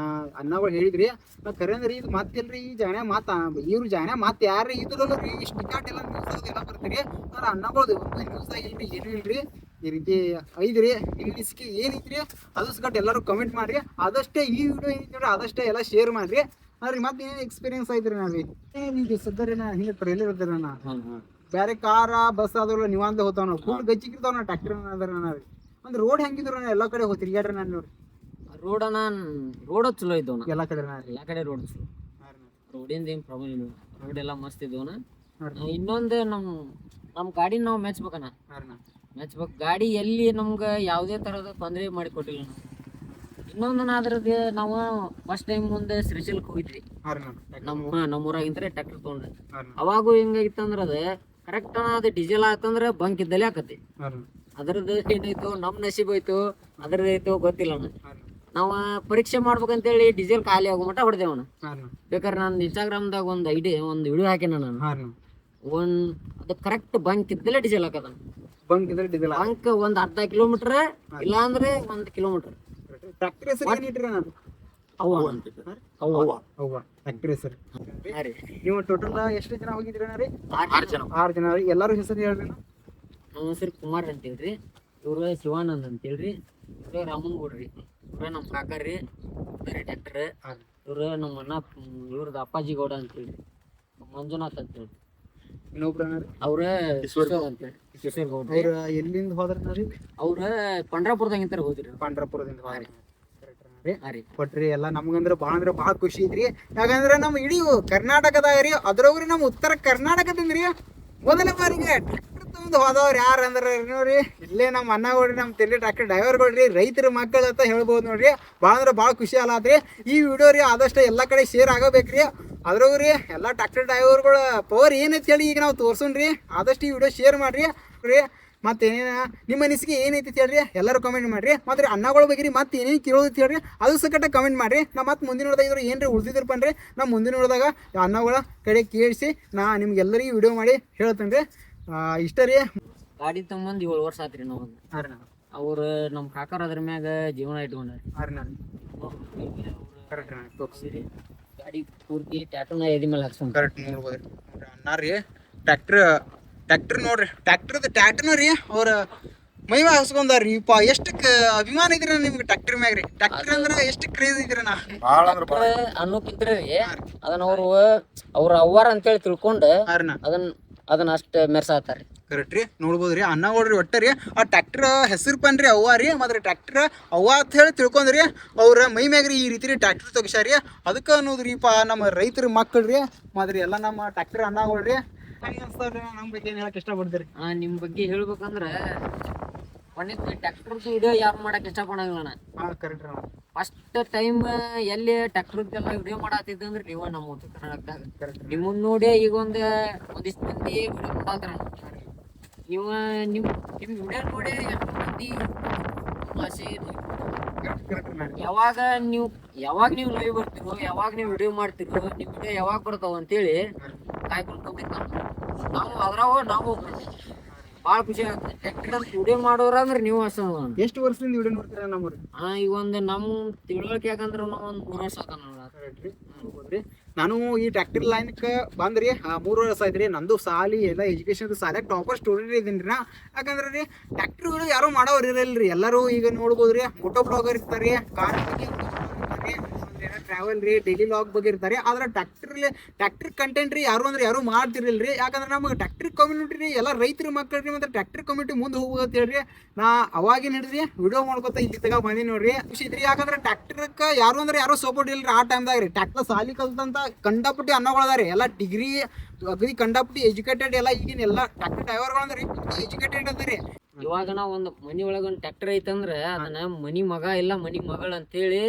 ಅನ್ನಗಳು ಹೇಳಿದ್ರಿ ನಾ ಕರೆ ಅಂದ್ರಿ ಇದು ಮಾತಿಲ್ರಿ ಈ ಜಾಣ ಮಾತ ಇವ್ರು ಜಾಣ ಮಾತ್ ಯಾರು ಇದ್ರಲ್ರಿ ಇಷ್ಟು ಟಿಕಾಟ್ ಎಲ್ಲ ನ್ಯೂಸ್ ಎಲ್ಲ ಬರ್ತೀರಿ ಅವ್ರ ಅನ್ನಗಳು ನ್ಯೂಸ್ ಇಲ್ರಿ ಏನು ಇಲ್ರಿ ಈ ರೀತಿ ಐದ್ರಿ ಇಂಗ್ಲೀಷ್ಗೆ ಏನೈತ್ರಿ ಅದಷ್ಟು ಎಲ್ಲರೂ ಕಮೆಂಟ್ ಮಾಡ್ರಿ ಆದಷ್ಟೇ ಈ ವಿಡಿಯೋ ಏನೈತಿ ನೋಡ್ರಿ ಆದಷ್ಟೇ ಎಲ್ಲ ಶೇರ್ ಮಾಡ್ರಿ ಅದ್ರಿ ಮತ್ತೆ ಏನೇನು ಎಕ್ಸ್ಪೀರಿಯನ್ಸ್ ಐತ್ರಿ ನಾವೇ ಈಗ ಸದ್ರಿ ನಾ ಹಿಂಗೆ ಟ್ರೈಲರ್ ಇರ್ತೀರ ನಾ ಬೇರೆ ಕಾರ ಬಸ್ ಆದ್ರಲ್ಲ ನೀವಂದ ಹೋತಾವ ನಾವು ಫುಲ್ ಗಚ್ಚಿಗಿರ್ತಾವ ನಾ ಟ್ರ್ಯಾಕ್ಟರ್ ಅದ್ರ ನಾವೇ ಅಂದ್ರೆ ರೋಡ್ ಹೆಂಗಿದ್ರು ನಾ ಎಲ್ಲ ಕಡೆ ತಿರ್ಗಾಡ್ರಿ ನಾನು ನೋಡ್ರಿ ರೋಡ್ ಚಲೋ ಇದ್ದವನ ಎಲ್ಲ ಕಡೆ ಎಲ್ಲಾ ಕಡೆ ರೋಡ್ ಚಲೋ ರೋಡಿಂದ ಏನ್ ಪ್ರಾಬ್ಲಮ್ ಇಲ್ಲ ರೋಡ್ ಎಲ್ಲ ಮಸ್ತ್ ಇದ್ದವನ ಇನ್ನೊಂದು ನಮ್ ಗಾಡಿ ನಾವು ಮೆಚ್ಬೇಕನ ಮೆಚ್ಬೇಕು ಗಾಡಿ ಎಲ್ಲಿ ನಮ್ಗ ಯಾವ್ದೇ ತರದ ತೊಂದರೆ ಮಾಡಿಕೊಟ್ಟಿಲ್ಲ ಇನ್ನೊಂದು ಅದ್ರದ್ದು ನಾವು ಫಸ್ಟ್ ಟೈಮ್ ಮುಂದೆ ಶ್ರೀಶೈಲಕ್ಕೆ ಹೋಗಿದ್ವಿ ನಮ್ಮೂರಾಗಿಂತ ಟ್ರ್ಯಾಕ್ಟರ್ ತೊಗೊಂಡ್ರಿ ಅವಾಗೂ ಹಿಂಗಾಗಿತ್ತಂದ್ರ ಅದ ಕರೆಕ್ಟ್ ಅದು ಡೀಸೆಲ್ ಆತಂದ್ರ ಬಂಕ್ ಇದ್ದಲ್ಲೇ ಆಕತಿ ಅದ್ರದ್ದು ಏನಾಯ್ತು ನಮ್ ನಸೀಬ್ ಐತು ಅದ್ರದ್ದು ಐತು ಗೊತ್ತಿಲ್ಲ ನಾವ ಪರೀಕ್ಷೆ ಮಾಡ್ಬೇಕಂತೇಳಿ ಡೀಸೆಲ್ ಖಾಲಿ ಆಗೋ ಮಟ್ಟ ಹೊಡೆದೇವನ ಬೇಕಾದ್ರೆ ನಾನು ಇನ್ಸ್ಟಾಗ್ರಾಮ್ದಾಗ ಒಂದು ವಿಡಿಯೋ ಹಾಕಿನ ನಾನು ಅದು ಕರೆಕ್ಟ್ ಬಂಕ್ ಇದ್ದಲ್ಲೇ ಡೀಸೆಲ್ ಹಾಕದ ಬಂಕ್ ಒಂದ್ ಅರ್ಧ ಕಿಲೋಮೀಟರ್ ಇಲ್ಲ ಅಂದ್ರೆ 1 ಕಿಲೋಮೀಟರ್ ಟ್ರ್ಯಾಕ್ಟರ್ ಹೆಸರು ಏನಿಟ್ರಿ ನಾನು ಟ್ರ್ಯಾಕ್ಟರ್ ಹೆಸರು ನೀವು ಟೋಟಲ್ ಎಷ್ಟು ಜನ ಹೋಗಿದ್ರಿ ರೀ 6 ಜನ ರೀ ಎಲ್ಲಾರು ಹೆಸರು ಹೇಳ್ರಿ ನಮ್ಮ ಹೆಸರು ಕುಮಾರ್ ಅಂತೇಳ್ರಿ ಇವ್ರು ಶಿವಾನಂದ್ ಅಂತೇಳ್ರಿ ಇವ್ರು ರಾಮನ್ ಗೌಡ್ರಿ ಇವ್ರ ನಮ್ ಕಾಕಾರಿ ಟ್ರ್ಯಾಕ್ಟರ್ ಇವ್ರು ನಮ್ಮ ಅಣ್ಣ ಇವ್ರದ್ದು ಅಪ್ಪಾಜಿ ಗೌಡ ಅಂತೇಳ್ರಿ ಮಂಜುನಾಥ್ ಅಂತೇಳಿ ಇನ್ನೊಬ್ರ ಅವ್ರ ಅಂತೇಳಿ ಕಿಶೋರ್ ಗೌಡ ಅವ್ರ ಎಲ್ಲಿಂದ ಹೋದ್ರಿ ಅವ್ರ ಪಂಡ್ರಾಪುರದಾಗಿಂತ ಹೋದ್ರಿ ಪಂಡ್ರಾಪುರದಿಂದ ಕೊಟ್ರಿ ಎಲ್ಲ ನಮ್ಗಂದ್ರ ಭಾಳ ಖುಷಿ ಐತ್ರಿ ಯಾಕಂದ್ರ ನಮ್ ಇಡೀ ಕರ್ನಾಟಕದಾಗ ರೀ ಅದ್ರವ್ರಿ ನಮ್ ಉತ್ತರ ಕರ್ನಾಟಕದಿಂದ ರೀ ಮೊದಲ ಬಾರಿಗೆ ಟ್ರ್ಯಾಕ್ಟರ್ ತಗೊಂಡ್ ಹೋದವ್ರು ಯಾರು ಅಂದ್ರ ನೋಡ್ರಿ ಇಲ್ಲೇ ನಮ್ಮ ಅನ್ನಗಳ್ರಿ ನಮ್ಮ ತೆಲಿ ಟ್ರ್ಯಾಕ್ಟರ್ ಡ್ರೈವರ್ಗಳ್ರಿ ರೈತರ ಮಕ್ಕಳು ಅಂತ ಹೇಳ್ಬೋದು ನೋಡ್ರಿ ಭಾಳ ಖುಷಿ ಅಲ್ಲಾದ್ರಿ ಈ ವಿಡಿಯೋ ರೀ ಆದಷ್ಟು ಎಲ್ಲ ಕಡೆ ಶೇರ್ ಆಗಬೇಕ್ರಿ ಅದ್ರಾಗ್ರಿ ಎಲ್ಲ ಟ್ರ್ಯಾಕ್ಟರ್ ಡ್ರೈವರ್ಗಳ ಪವರ್ ಏನೈತಿ ಹೇಳಿ ಈಗ ನಾವು ತೋರ್ಸೋಣ್ರಿ ಆದಷ್ಟು ಈ ವಿಡಿಯೋ ಶೇರ್ ಮಾಡ್ರಿ ಮತ್ತೆ ನಿಮ್ಮ ಅನಿಸಿಕೆ ಏನೈತಿ ಹೇಳ್ರಿ ಎಲ್ಲರೂ ಕಮೆಂಟ್ ಮಾಡ್ರಿ ಮತ್ತೆ ಅನ್ನಗಳ ಬಗ್ಗೆ ಮತ್ತೆ ಏನೇನು ಕೇಳೋದೈತಿ ಹೇಳ್ರಿ ಅದು ಸಕಟ ಕಮೆಂಟ್ ಮಾಡ್ರಿ ನಾ ಮತ್ತೆ ಮುಂದಿನ ನೋಡ್ದಾಗ ಏನ್ರಿ ಉಳ್ದಿದ್ರು ಬನ್ರಿ ನಾ ಮುಂದಿನ ನೋಡಿದಾಗ ಅನ್ನಗಳ ಕಡೆ ಕೇಳಿಸಿ ನಾ ನಿಮ್ಗೆಲ್ಲರಿಗೂ ವಿಡಿಯೋ ಮಾಡಿ ಹೇಳ್ತೇನೆ ರೀ ಇಷ್ಟ ರೀ ಗಾಡಿ ತಗೊಂಬಂದು 7 ವರ್ಷ ಆತ್ರಿ ನಾವು ಅವ್ರು ನಮ್ಮ ಕಾಕಾರ ಅದ್ರ ಮ್ಯಾಗ ಜೀವನ ಇಟ್ಕೊಂಡ್ರಿ ಗಾಡಿ ಪೂರ್ತಿ ಟ್ಯಾಟೂನ ಎದಿ ಮೇಲೆ ಹಾಕ್ಸ್ಕೊಂಡ್ ಕರೆಕ್ಟ್ ನೋಡ್ಬೋದ್ರಿ ಅಣ್ಣ ರೀ ಟ್ರ್ಯಾಕ್ಟರ್ ನೋಡ್ರಿ ಟ್ರ್ಯಾಕ್ಟರ್ನ ರೀ ಅವ್ರ ಮೈವ ಹಾಕ್ಸ್ಕೊಂಡಾರ್ರಿ ಎಷ್ಟಕ್ಕೆ ಅಭಿಮಾನ ಇದ್ರಿ ನಿಮ್ಗೆ ಟ್ರ್ಯಾಕ್ಟರ್ ಮ್ಯಾಗ ರೀ ಟ್ರ್ಯಾಕ್ಟರ್ ಅಂದ್ರೆ ಎಷ್ಟು ಕ್ರೇಜ್ ಇದ್ರಿ ನಾ ಅನ್ನೋಕ್ಕಿಂತ ರೀ ಅದನ್ನ ಅವ್ರ ಅವ್ವಾರ ಅಂತೇಳಿ ತಿಳ್ಕೊಂಡು ಅದನ್ನ ಅಷ್ಟ ಮೆರ್ಸಾತಾರ್ರಿ ಕರೆಕ್ಟ್ ರೀ ನೋಡ್ಬೋದ್ರಿ ಅನ್ನ ನೋಡ್ರಿ ಒಟ್ಟರಿ ಆ ಟ್ರ್ಯಾಕ್ಟರ್ ಹೆಸರು ಪನ್ರಿ ಅವ್ವ ರೀ ಮತ್ತೆ ಟ್ರ್ಯಾಕ್ಟರ್ ಅವ್ವ ಅಂತ ಹೇಳಿ ತಿಳ್ಕೊಂಡ್ರಿ ಅವ್ರ ಮೈ ಮ್ಯಾಗ್ರಿ ಈ ರೀತಿ ಟ್ರ್ಯಾಕ್ಟರ್ ತೆಗ್ಸಾರಿ ಅದಕ್ಕೆ ಅನ್ನೋದ್ರಿಪ್ಪ ನಮ್ಮ ರೈತರ ಮಕ್ಕಳ್ರಿ ಮಾದ್ರಿ ಎಲ್ಲ ನಮ್ಮ ಟ್ರ್ಯಾಕ್ಟರ್ ಅನ್ನಗಳ್ರಿ ನಮ್ಮ ಬಗ್ಗೆ ಏನ್ ಹೇಳಕ್ ಇಷ್ಟಪಡ್ತೀರಿ ನಿಮ್ ಬಗ್ಗೆ ಹೇಳ್ಬೇಕಂದ್ರ ಟ್ರ್ಯಾಕ್ಟರ್ ವಿಡಿಯೋ ಯಾರು ಮಾಡಕ್ ಇಷ್ಟಪಡಂಗಿಲ್ಲ ಕರೆಕ್ಟ್ ಫಸ್ಟ್ ಟೈಮ್ ಎಲ್ಲಿ ಟ್ರ್ಯಾಕ್ಟರ್ದೆಲ್ಲ ವಿಡಿಯೋ ಮಾಡತ್ತಿದ್ದ ಅಂದ್ರೆ ನೀವ ನಮ್ಮ ಉತ್ತರ ಕರ್ನಾಟಕದಾಗ ನಿಮ್ಮನ್ನ ನೋಡಿ ಈಗ ಒಂದಿಷ್ಟು ಮಂದಿ ವಿಡಿಯೋ ಮಾಡಾತ್ರ ನೀವು ನಿಮ್ ವಿಡಿಯೋ ನೋಡಿ ಎಷ್ಟು ಮಂದಿ ಯಾವಾಗ ನೀವು ಲೈವ್ ಬರ್ತಿರೋ ಯಾವಾಗ ನೀವು ವಿಡಿಯೋ ಮಾಡ್ತಿರೋ ನಿಮ್ ವಿಡಿಯೋ ಯಾವಾಗ ಬರ್ತಾವ ಅಂತೇಳಿ ಕಾಯ್ಕೊಂಡು ನಾವು ಅದ್ರಾಗ ನಾವು ಭಾಳ ಖುಷಿ ಆಗ್ತದೆ ಟ್ರ್ಯಾಕ್ಟರ್ ವಿಡಿಯೋ ಮಾಡೋರ ಅಂದ್ರೆ ನೀವು ಅಷ್ಟ ಎಷ್ಟು ವರ್ಷದಿಂದ ವಿಡಿಯೋ ನೋಡ್ತೀರಾ ನಮ್ಮವ್ರಿ ಈಗ ಒಂದು ನಮ್ಮ ತಿಳುವಳಿಕೆ ಯಾಕಂದ್ರೆ ನಾವು ಒಂದು 3 ವರ್ಷ ಆತ ನೋಡ್ರಿ ನಾನು ಈ ಟ್ರ್ಯಾಕ್ಟರ್ ಲೈನ್ಗೆ ಬಂದ್ರಿ 3 ವರ್ಷ ಆಯ್ತು ನಂದು ಸಾಲಿ ಎಲ್ಲ ಎಜುಕೇಶನ್ ಸಾಲಾಗ ಟಾಪರ್ ಸ್ಟೂಡೆಂಟ್ ಇದೀನಿ ರೀ ಯಾಕಂದ್ರೆ ರೀ ಟ್ರ್ಯಾಕ್ಟರ್ ವಿಡಿಯೋ ಯಾರು ಮಾಡೋರು ಇರಲ್ರಿ ಎಲ್ಲರೂ ಈಗ ನೋಡ್ಬೋದ್ರಿ ಮೋಟೋ ಬ್ಲಾಗರ್ ಇರ್ತಾರೆ ಕಾರ್ ಟ್ರಾವೆಲ್ ರೀ ಡೈಲಿ ಲಾಗ್ ಬಗ್ಗೆ ಇರ್ತಾರೆ. ಆದ್ರೆ ಟ್ರ್ಯಾಕ್ಟರ್ ಕಂಟೆಂಟ್ ರೀ ಯಾರು ಮಾಡ್ತಿರಲಿಲ್ಲ ರೀ. ಯಾಕಂದ್ರೆ ನಮಗೆ ಟ್ರ್ಯಾಕ್ಟರ್ ಕಮ್ಯುನಿಟಿ ರೀ ಎಲ್ಲ ರೈತರ ಮಕ್ಕಳು ರೀ ಮತ್ತು ಟ್ರ್ಯಾಕ್ಟರ್ ಕಮ್ಯುನಿಟಿ ಮುಂದೆ ಹೋಗೋದು ಹೇಳ್ರಿ. ನಾ ಅವಾಗಿನ ಹಿಡಿದ್ರಿ ವಿಡಿಯೋ ಮಾಡ್ಕೊತ ಇಲ್ಲಿ ತಗ ಬಂದಿ ನೋಡ್ರಿ. ಖುಷಿ ಐತ್ರಿ. ಯಾಕಂದ್ರೆ ಟ್ರ್ಯಾಕ್ಟರ್ಕ್ಕೆ ಯಾರು ಸಪೋರ್ಟ್ ಇಲ್ಲ ರೀ ಆ ಟೈಮ್ದಾಗ ರೀ. ಟ್ರ್ಯಾಕ್ಟರ್ ಸಾಲಿ ಕಲ್ತಂತ ಕಂಡಪಟ್ಟಿ ಅನ್ನೋಗಳದ ರೀ. ಎಲ್ಲ ಡಿಗ್ರಿ ಅಗದಿ ಕಂಡಪಟ್ಟಿ ಎಜುಕೇಟೆಡ್ ಎಲ್ಲ ಈಗಿನ ಎಲ್ಲ ಟ್ರ್ಯಾಕ್ಟರ್ ಡ್ರೈವರ್ಗಳಂದ್ರೆ ರೀ ಎಜುಕೇಟೆಡ್ ಅದ ರೀ. ಇವಾಗ ನಾವು ಒಂದು ಮನಿ ಒಳಗ ಒಂದು ಟ್ರ್ಯಾಕ್ಟರ್ ಐತಂದ್ರ ಅದನ್ನ ಮನಿ ಮಗ ಇಲ್ಲ ಮನಿ ಮಗಳು ಅಂತೇಳಿ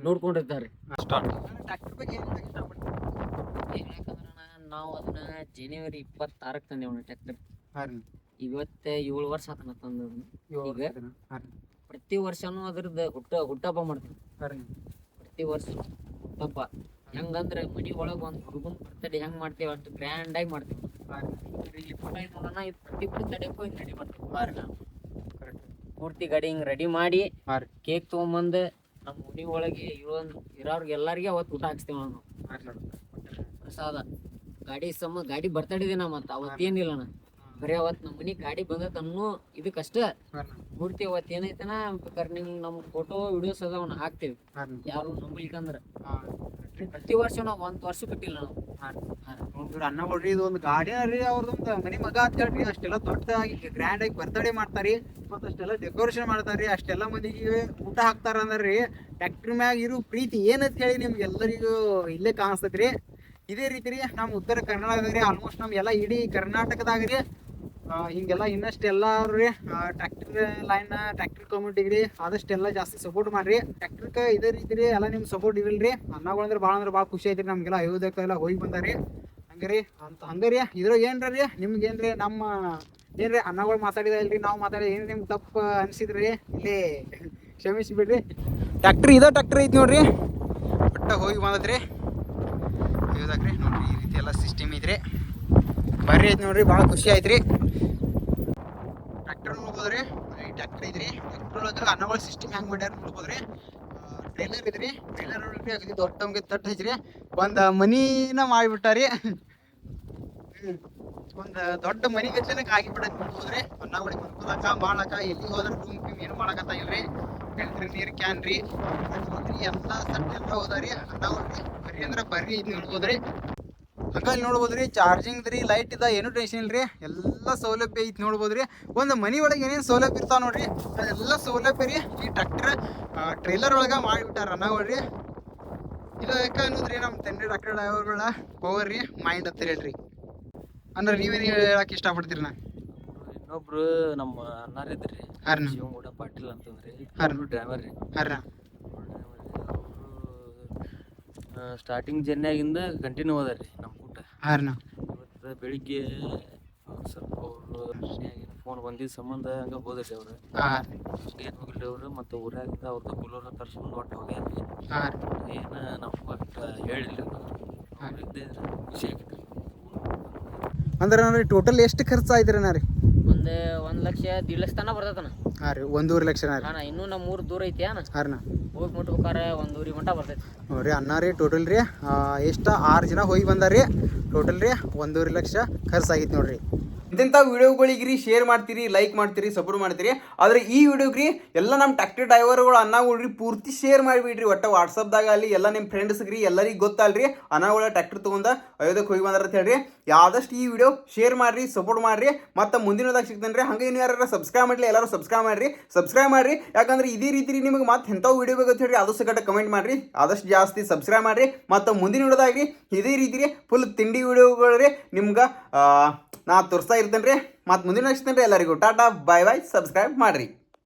ನೋಡ್ಕೊಂಡಿರ್ತಾರೆ. ಟ್ರ್ಯಾಕ್ಟರ್ ಬಗ್ಗೆ ಯಾಕಂದ್ರ ನಾವು ಅದನ್ನ ಜನವರಿ 26 ತಂದೇವ್ ಟ್ರ್ಯಾಕ್ಟರ್. ಹಾಂ ರೀ. ಇವತ್ತೆ 7 ವರ್ಷ ಆತನ ತಂದ. ಈಗ ಹಾಂ ರೀ. ಪ್ರತಿ ವರ್ಷನೂ ಅದ್ರದ್ದು ಹುಟ್ಟಹಬ್ಬ ಮಾಡ್ತೀವಿ. ಹಾಂ ರೀ. ಪ್ರತಿ ವರ್ಷ ಹುಟ್ಟಹಬ್ಬ ಹೆಂಗಂದ್ರೆ ಮನಿ ಒಳಗ ಒಂದು ಹುಡುಗನ ಬರ್ತಡೇ ಹೆಂಗ್ ಮಾಡ್ತೇವೆ ಅಷ್ಟು ಗ್ರ್ಯಾಂಡ್ ಆಗಿ ಮಾಡ್ತೀವಿ. ಇಲ್ಲಿ ಫೋಟೋ ಐತ್ ನೋಡೋಣ, ಇದು ಪ್ರತಿ ಬರ್ತಡೇಗೂ ಹಿಂಗ್ ರೆಡಿ ಮಾಡ್ತೀವಿ. ಪೂರ್ತಿ ಗಾಡಿ ಹಿಂಗ್ ರೆಡಿ ಮಾಡಿ ಕೇಕ್ ತೊಗೊಂಬಂದು ನಮ್ಮ ಮನಿ ಒಳಗೆ ಇರೋರ್ಗೆ ಎಲ್ಲಾರ್ಗೆ ಅವತ್ತು ಊಟ ಹಾಕ್ಸ್ತೇವೆ ನಾವು. ಪ್ರಸಾದ ಗಾಡಿ ಬರ್ತಡೇ ದಿನ ಮತ್ತ ಅವತ್ತೇನಿಲ್ಲ ಅಣ್ಣ, ಬರೀ ಅವತ್ತು ನಮ್ಮ ಮನಿ ಗಾಡಿ ಬಂದೈತೆ ಅನ್ನೋ ಇದಕ್ಕಷ್ಟ ಪೂರ್ತಿ ಅವತ್ತು ಏನೈತನ ಬೇಕಾದ್ರೆ ನಿಮ್ಗೆ ನಮ್ಮ ಫೋಟೋ ವಿಡಿಯೋಸ್ ಅದಾವನ್ನ ಹಾಕ್ತೇವೆ. ಯಾರು ನಂಬಲಿಕ್ಕಂದ್ರ ಪ್ರತಿ ವರ್ಷ ನಾವು 1 ವರ್ಷ ಕಟ್ಟಿಲ್ಲ ನಾವು. ಅನ್ನ ಕೊಡ್ರಿ ಇದು ಒಂದು ಗಾಡಿ ರೀ ಅವ್ರದೊಂದು ಮನಿ ಮಗ ಅಂತ ಹೇಳ್ರಿ. ಅಷ್ಟೆಲ್ಲ ದೊಡ್ಡದಾಗಿ ಗ್ರ್ಯಾಂಡ್ ಆಗಿ ಬರ್ತಡೇ ಮಾಡ್ತಾರಿ ಮತ್ತು ಅಷ್ಟೆಲ್ಲ ಡೆಕೋರೇಷನ್ ಮಾಡ್ತಾರಿ, ಅಷ್ಟೆಲ್ಲ ಮಂದಿಗೆ ಊಟ ಹಾಕ್ತಾರ ಅಂದ್ರಿ. ಟ್ರ್ಯಾಕ್ಟರ್ ಮ್ಯಾಗ ಇರೋ ಪ್ರೀತಿ ಏನಂತ ಹೇಳಿ ನಿಮ್ಗೆ ಎಲ್ಲರಿಗೂ ಇಲ್ಲೇ ಕಾಣಿಸ್ತೈತಿ ರೀ. ಇದೇ ರೀತಿ ರೀ ನಮ್ಮ ಉತ್ತರ ಕರ್ನಾಟಕದಾಗ ರೀ ಆಲ್ಮೋಸ್ಟ್ ನಮ್ಗೆಲ್ಲ ಇಡೀ ಕರ್ನಾಟಕದಾಗ ರೀ ಹಿಂಗೆಲ್ಲ ಇನ್ನಷ್ಟೆಲ್ಲ ರೀ ಟ್ರ್ಯಾಕ್ಟರ್ ಲೈನ್ ಟ್ರ್ಯಾಕ್ಟರ್ ಕಮ್ಯುನಿಟಿಗೆ ರೀ ಆದಷ್ಟೆಲ್ಲ ಜಾಸ್ತಿ ಸಪೋರ್ಟ್ ಮಾಡ್ರಿ. ಟ್ರ್ಯಾಕ್ಟರ್ಗೆ ಇದೇ ರೀತಿ ರೀ ಎಲ್ಲ ನಿಮ್ಗೆ ಸಪೋರ್ಟ್ ಇರಲ್ರಿ. ಅನ್ನಗಳು ಅಂದ್ರೆ ಭಾಳ ಖುಷಿ ಐತ್ರಿ. ನಮಗೆಲ್ಲ ಅಯೋಧ್ಯೆಲ್ಲ ಹೋಗಿ ಬಂದಾರಿ ಹಂಗೆ ರೀ. ಇದ್ರಾಗ ಏನ್ರಿ ನಿಮ್ಗೇನ್ರಿ ನಮ್ಮ ಏನ್ರಿ ಅನ್ನಗಳು ಮಾತಾಡಿದ ಇಲ್ರಿ ನಾವು ಮಾತಾಡಿದ ಏನು ನಿಮ್ಗೆ ತಪ್ಪು ಅನಿಸಿದ್ರಿ ಇಲ್ಲಿ ಕ್ಷಮಿಸಿ ಬಿಡ್ರಿ. ಟ್ರ್ಯಾಕ್ಟರ್ ಐತಿ ನೋಡ್ರಿ, ಒಟ್ಟ ಹೋಗಿ ಬಂದದ್ರಿ ಅಯೋಧ್ಯೆ ನೋಡ್ರಿ. ಈ ರೀತಿ ಎಲ್ಲ ಸಿಸ್ಟಮ್ ಐತ್ರಿ, ಬರ್ರಿ ಐತಿ ನೋಡ್ರಿ, ಭಾಳ ಖುಷಿ ಆಯ್ತು. ಟ್ರ್ಯಾಕ್ಟರ್ ನೋಡ್ಬೋದ್ರಿ, ಟ್ರ್ಯಾಕ್ಟರ್ ಐತ್ರಿ. ಟ್ರ್ಯಾಕ್ಟರ್ ಒಳಗೆ ಅನ್ನಗಳು ಸಿಸ್ಟಮ್ ಹೆಂಗೆ ಮಾಡ್ಯಾರ ನೋಡ್ಬೋದ್ರಿ. ಟ್ರೈಲರ್ ಐತ್ರಿ, ಟ್ರೈಲರ್ ನೋಡ್ರಿ ಅಗದಿ ದೊಡ್ಡ ನಮ್ಗೆ ತಟ್ಟು ಐತ್ರಿ. ಒಂದು ಮನಿನ ಮಾಡಿಬಿಟ್ಟಾರಿ, ಒಂದು ದೊಡ್ಡ ಮನಿ ಗಚ್ಚನಕ್ಕೆ ಆಗಿಬಿಟ್ಟೈತಿ ನೋಡ್ಬೋದ್ರಿ. ಅನ್ನಗಳಿಗೆ ಮನ್ಕೊಳಕ ಮಾಡಾಕ ಎಲ್ಲಿ ಹೋದ್ರೆ ರೂಮ್ ಗಿಮ್ ಏನು ಮಾಡಕತ್ತ ಇಲ್ರಿ. ನೀರು ಕ್ಯಾನ್ ರೀ ಎಲ್ಲ ಸಟ್ ಎಲ್ಲ ಹೋದಾರಿ. ಅನ್ನಗಳ್ರಿ ಬರ್ರಿ ಅಂದ್ರೆ ಬರ್ರಿ ಇದು ನೋಡ್ಬೋದ್ರಿ. ಹಂಗಲ್ಲಿ ನೋಡ್ಬೋದ್ರಿ ಚಾರ್ಜಿಂಗ್ ರೀ, ಲೈಟ್ ಇದ ಏನು ಟೆನ್ಷನ್ ಇಲ್ರಿ, ಎಲ್ಲ ಸೌಲಭ್ಯ ಐತಿ ನೋಡ್ಬೋದ್ರಿ. ಒಂದು ಮನಿ ಒಳಗೆ ಏನೇನು ಸೌಲಭ್ಯ ಇರ್ತಾವ ನೋಡ್ರಿ ಅದೆಲ್ಲ ಸೌಲಭ್ಯ ರೀ ಈ ಟ್ರೈಲರ್ ಒಳಗೆ ಮಾಡಿಬಿಟ್ಟಾರ ಅನ್ನಗಳ್ರಿ. ಇದು ಯಾಕೆ ಅನ್ನೋದ್ರಿ ನಮ್ಮ ತಂದೆ ಟ್ರ್ಯಾಕ್ಟರ್ ಡ್ರೈವರ್ಗಳ ಪವರ್ ರೀ, ಮೈಂಡ್ ಅಂತ ಹೇಳ್ರಿ. ಅಂದ್ರೆ ನೀವೇನು ಹೇಳಕ್ಕೆ ಇಷ್ಟಪಡ್ತೀರಿ? ನಾ ಇನ್ನೊಬ್ರು ನಮ್ಮ ಅಣ್ಣಾರ ಇದ್ರಿ, ಶಿವಮೂಡ ಪಾಟೀಲ್ ಅಂತಂದ್ರಿ, ಡ್ರೈವರ್ ರೀ. ಸ್ಟಾರ್ಟಿಂಗ್ ಜರ್ನಿಯಾಗಿಂದ ಕಂಟಿನ್ಯೂ ಅದಾರಿ ನಮ್ಮ ಊಟ. ಇವತ್ತು ಬೆಳಿಗ್ಗೆ ಸ್ವಲ್ಪ ಅವರು ಫೋನ್ ಬಂದಿದ್ದ ಸಂಬಂಧ ಹಂಗೆ ಹೋದ್ರಿ ಅವ್ರು. ಏನು ಹೋಗಿಲ್ಲ ಅವರು, ಮತ್ತು ಊರಾಗಿಂದ ಅವ್ರದ್ದು ಕುಲೋರ ತರ್ಸ್ಕೊಂಡು ಒಟ್ಟು ಹೋಗ್ಯಾರ್ರಿ. ಏನು ನಮ್ಗೆ ಒಟ್ಟು ಹೇಳಿಲ್ಲ ಅವ್ರು ಇದ್ದೇ ಖುಷಿ ಆಗಿತ್ತು. ಅಂದ್ರೆ ನಾನು ಟೋಟಲ್ ಎಷ್ಟು ಖರ್ಚು ಆಯ್ತು ರೀ? ಒಂದು 1 ಲಕ್ಷ 1.5 ಲಕ್ಷ ತನಕ ಬರ್ತೈತಣ್ಣ. ಹಾಂ ರೀ, 1.5 ಲಕ್ಷ ಅಣ್ಣ. ಇನ್ನೂ ನಮ್ಮ ಊರು ದೂರ ಐತಿ ಅಣ್ಣ. ಹಾಂ ಹೋಗಿ ಮುಟ್ಬೇಕಾರೆ 1 ಊರಿಗೆ ಮಟ್ಟ ಬರ್ತೈತಿ ನೋಡ್ರಿ. ಅನ್ನ ರೀ ಟೋಟಲ್ ರೀ ಎಷ್ಟು 6 ಜನ ಹೋಗಿ ಬಂದಾರಿ. ಟೋಟಲ್ ರೀ 1.5 ಲಕ್ಷ ಖರ್ಚಾಗಿತ್ತು ನೋಡ್ರಿ. ಇಂಥ ವಿಡಿಯೋಗಳಿಗೆ ರೀ ಶೇರ್ ಮಾಡ್ತೀರಿ, ಲೈಕ್ ಮಾಡ್ತೀರಿ, ಸಪೋರ್ಟ್ ಮಾಡ್ತೀರಿ. ಆದರೆ ಈ ವಿಡಿಯೋಗೆ ರೀ ಎಲ್ಲ ನಮ್ಮ ಟ್ರ್ಯಾಕ್ಟರ್ ಡ್ರೈವರ್ಗಳು ಅನ್ನಗಳು ಪೂರ್ತಿ ಶೇರ್ ಮಾಡಿಬಿಡ್ರಿ. ಒಟ್ಟು ವಾಟ್ಸಪ್ದಾಗ ಅಲ್ಲಿ ಎಲ್ಲ ನಿಮ್ಮ ಫ್ರೆಂಡ್ಸ್ಗೆ ರೀ ಎಲ್ಲರಿಗೆ ಗೊತ್ತಲ್ರಿ ಅನ್ನಗಳ ಟ್ರ್ಯಾಕ್ಟರ್ ತೊಗೊಂಡು ಅಯೋಧ್ಯೆಗೆ ಹೋಗಿ ಬಂದಾರ ಅಂತ ಹೇಳ್ರಿ. ಆದಷ್ಟು ಈ ವಿಡಿಯೋ ಶೇರ್ ಮಾಡಿರಿ, ಸಪೋರ್ಟ್ ಮಾಡಿರಿ. ಮತ್ತು ಮುಂದಿನದಾಗ ಸಿಗ್ತಾನೆ ರೀ. ಹಂಗೆ ಇನ್ನು ಯಾರು ಸಬ್ಸ್ಕ್ರೈಬ್ ಮಾಡಲಿ ಎಲ್ಲರೂ ಸಬ್ಸ್ಕ್ರೈಬ್ ಮಾಡಿರಿ. ಯಾಕಂದ್ರೆ ಇದೇ ರೀತಿ ನಿಮಗೆ ಮತ್ತೆ ಎಂಥವು ವಿಡಿಯೋ ಬೇಕು ಅಂತ ಹೇಳ್ರಿ ಅದು ಸಗಟ ಕಮೆಂಟ್ ಮಾಡಿರಿ. ಆದಷ್ಟು ಜಾಸ್ತಿ ಸಬ್ಸ್ಕ್ರೈಬ್ ಮಾಡಿರಿ. ಮತ್ತು ಮುಂದಿನ ವಿಡಿಯೋದಾಗ್ರಿ ಇದೇ ರೀತಿ ರೀ ಫುಲ್ ತಿಂಡಿ ವಿಡಿಯೋಗಳು ರೀ ನಿಮ್ಗೆ ನಾ ತೋರಿಸ್ತಾ ಇರ್ತೇನೆ ರೀ. ಮತ್ತು ಮುಂದಿನ ಸಿಗ್ತೇನೆ ರೀ. ಎಲ್ಲರಿಗೂ ಟಾಟಾ ಬಾಯ್ ಬಾಯ್. ಸಬ್ಸ್ಕ್ರೈಬ್ ಮಾಡಿರಿ.